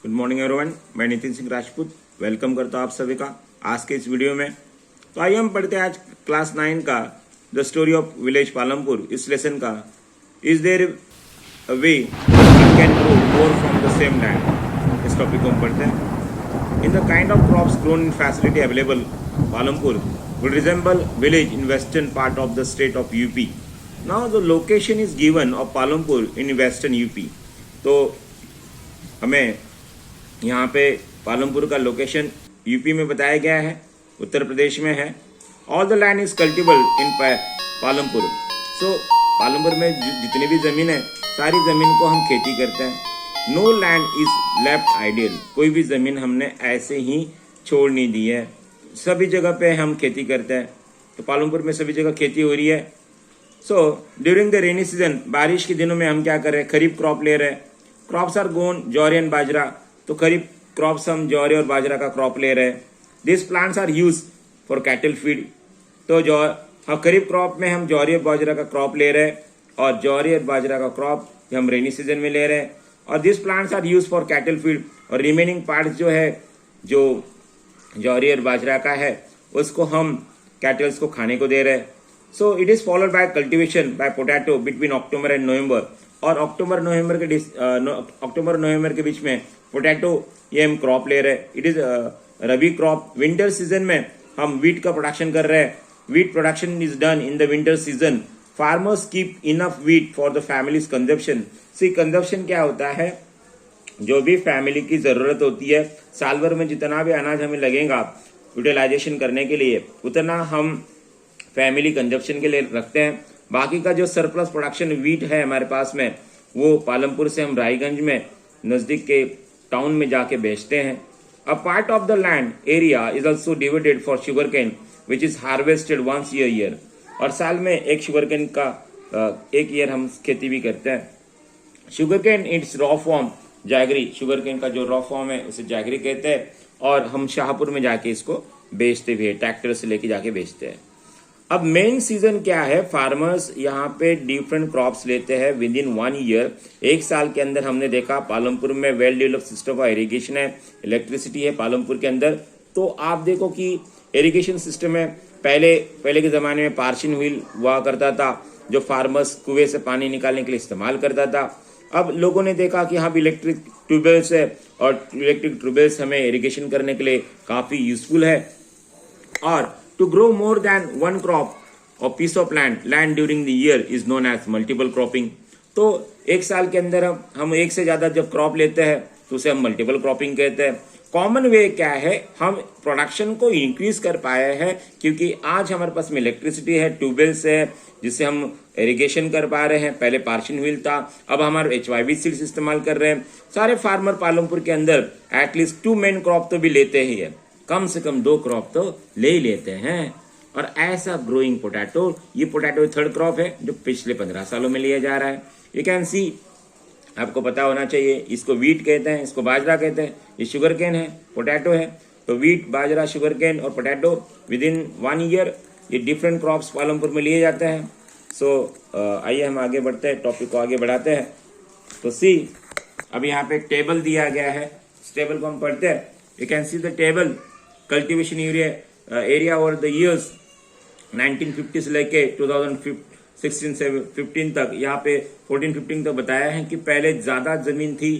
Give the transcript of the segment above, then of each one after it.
Good morning everyone, मैं Nitin Singh Rajput welcome करता हूँ आप सभी का आज के इस वीडियो में। तो आइए हम पढ़ते हैं आज क्लास 9 का the story of village Palampur. इस लेसन का is there a way can grow more from the same land, इस टॉपिक को हम पढ़ते हैं। In the kind of crops grown in facility available Palampur will resemble village in western part of the state of UP. Now the location is given of Palampur in western UP. तो हमें यहाँ पे पालमपुर का location UP में बताया गया है, उत्तर प्रदेश में है। ऑल द लैंड इज कल्टिबल इन पालमपुर। सो पालमपुर में जितनी भी ज़मीन है सारी ज़मीन को हम खेती करते हैं। No land is left ideal, कोई भी ज़मीन हमने ऐसे ही छोड़ नहीं दी है, सभी जगह पे हम खेती करते हैं। तो पालमपुर में सभी जगह खेती हो रही है। So during the rainy season, बारिश के दिनों में हम क्या कर रहे हैं, खरीफ क्रॉप ले रहे हैं। क्रॉप्स आर गोन जौरी एंड बाजरा, तो खरीफ क्रॉप्स हम जौरी और बाजरा का क्रॉप ले रहे हैं। This plants are use for cattle feed, तो खरीफ क्रॉप में हम जौरी और बाजरा का क्रॉप ले रहे हैं और जौरी और बाजरा का क्रॉप हम रेनी सीजन में ले रहे हैं। और this plants are use for cattle feed, और रिमेनिंग पार्ट जो है जो जौरी और बाजरा का है उसको हम कैटल्स को खाने को दे रहे हैं। So it is followed by cultivation by potato between October and November, और अक्टूबर नवंबर के बीच में पोटैटो ये हम क्रॉप ले रहे हैं। It is rabi crop. Winter season में हम वीट का प्रोडक्शन कर रहे हैं। Wheat production is done in the winter season. Farmers keep enough wheat for the families consumption. See consumption क्या होता है, जो भी फैमिली की ज़रूरत होती है, साल भर में जितना भी अनाज हमें लगेगा यूटिलाइजेशन करने के लिए उतना हम फैमिली कंजप्शन के लिए रखते हैं। बाकी का जो सरप्लस प्रोडक्शन वीट है हमारे पास में, वो पालमपुर से हम रायगंज में नज़दीक के टाउन में जाके बेचते हैं। A part of the land area is also divided for sugar cane which is harvested once year, और साल में एक शुगर केन का एक ईयर हम खेती भी करते हैं। Sugar cane it's raw form jaggery, sugar cane का जो रॉ फॉर्म है उसे जैगरी कहते हैं, और हम शाहपुर में जाके इसको बेचते भी है, ट्रैक्टर से लेके जाके बेचते हैं। अब मेन सीजन क्या है, फार्मर्स यहाँ पे डिफरेंट क्रॉप्स लेते हैं विद इन 1 ईयर। एक साल के अंदर हमने देखा पालमपुर में well developed system of irrigation है, इलेक्ट्रिसिटी है पालमपुर के अंदर। तो आप देखो कि इरिगेशन सिस्टम में पहले के जमाने में पार्शिन व्हील हुआ करता था, जो फार्मर्स कुएं से पानी निकालने के लिए इस्तेमाल करता था। अब लोगों ने देखा कि हाँ इलेक्ट्रिक ट्यूबवेल्स है, और इलेक्ट्रिक ट्यूबवेल्स हमें इरिगेशन करने के लिए काफ़ी यूजफुल है। और to grow more than one crop और piece of land during the year is known as multiple cropping. तो एक साल के अंदर हम एक से ज़्यादा जब क्रॉप लेते हैं तो उसे हम मल्टीपल क्रॉपिंग कहते हैं। कॉमन वे क्या है, हम प्रोडक्शन को इंक्रीज कर पाए हैं क्योंकि आज हमारे पास में इलेक्ट्रिसिटी है, ट्यूबवेल्स है जिससे हम इरिगेशन कर पा रहे हैं। पहले पार्शिन व्हील था, अब हमारे HYV सीड्स इस्तेमाल कर रहे हैं। सारे फार्मर पालमपुर के अंदर एटलीस्ट 2 मेन क्रॉप तो भी लेते ही है, कम से कम 2 क्रॉप तो ले ही लेते हैं। और ऐसा ग्रोइंग पोटैटो, ये पोटैटो 3rd क्रॉप है जो पिछले 15 सालों में लिया जा रहा है। यू कैन सी, आपको पता होना चाहिए, इसको वीट कहते हैं, इसको बाजरा कहते हैं। ये शुगर केन है, पोटैटो है। तो वीट, बाजरा, शुगर केन और पोटैटो विद इन 1 ईयर ये डिफरेंट क्रॉप्स पालमपुर में लिए जाते हैं। सो आइए हम आगे बढ़ते हैं, टॉपिक को आगे बढ़ाते हैं। तो सी, अब यहाँ पे एक टेबल दिया गया है, इस टेबल को हम पढ़ते हैं। You can see the table cultivation area over the years 1950 से लेके 2016 से 15 तक, यहाँ पे 14-15 तक बताया है कि पहले ज़्यादा ज़मीन थी,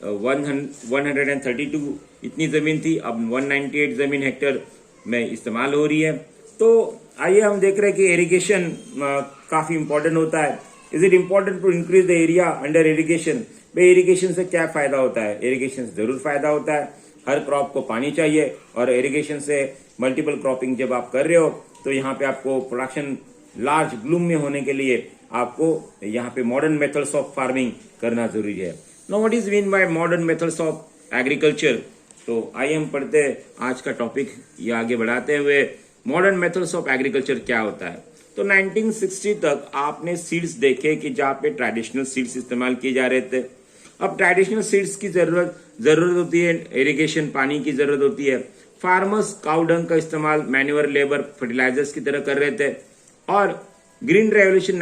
132 इतनी ज़मीन थी, अब 198 ज़मीन हेक्टेयर में इस्तेमाल हो रही है। तो आइए हम देख रहे हैं कि इरिगेशन काफ़ी इंपॉर्टेंट होता है। Is it important to increase the area under irrigation? भाई इरिगेशन से क्या फ़ायदा होता है? इरिगेशन से ज़रूर फ़ायदा होता है, हर क्रॉप को पानी चाहिए, और इरिगेशन से मल्टीपल क्रॉपिंग जब आप कर रहे हो तो यहाँ पे आपको प्रोडक्शन लार्ज ब्लूम में होने के लिए आपको यहाँ पे मॉडर्न मेथड्स ऑफ फार्मिंग करना जरूरी है। Now what is mean by modern methods of agriculture? तो आइए हम पढ़ते हैं आज का टॉपिक, ये आगे बढ़ाते हुए मॉडर्न मेथड्स ऑफ एग्रीकल्चर क्या होता है। तो 1960 तक आपने सीड्स देखे कि जहाँ पे ट्रेडिशनल सीड्स इस्तेमाल किए जा रहे थे। अब ट्रेडिशनल सीड्स की जरूरत होती है, इरिगेशन पानी की जरूरत होती है। फार्मर्स काउ डंग का इस्तेमाल मैन्योर, लेबर, फर्टिलाइजर्स की तरह कर रहे थे। और ग्रीन रेवोल्यूशन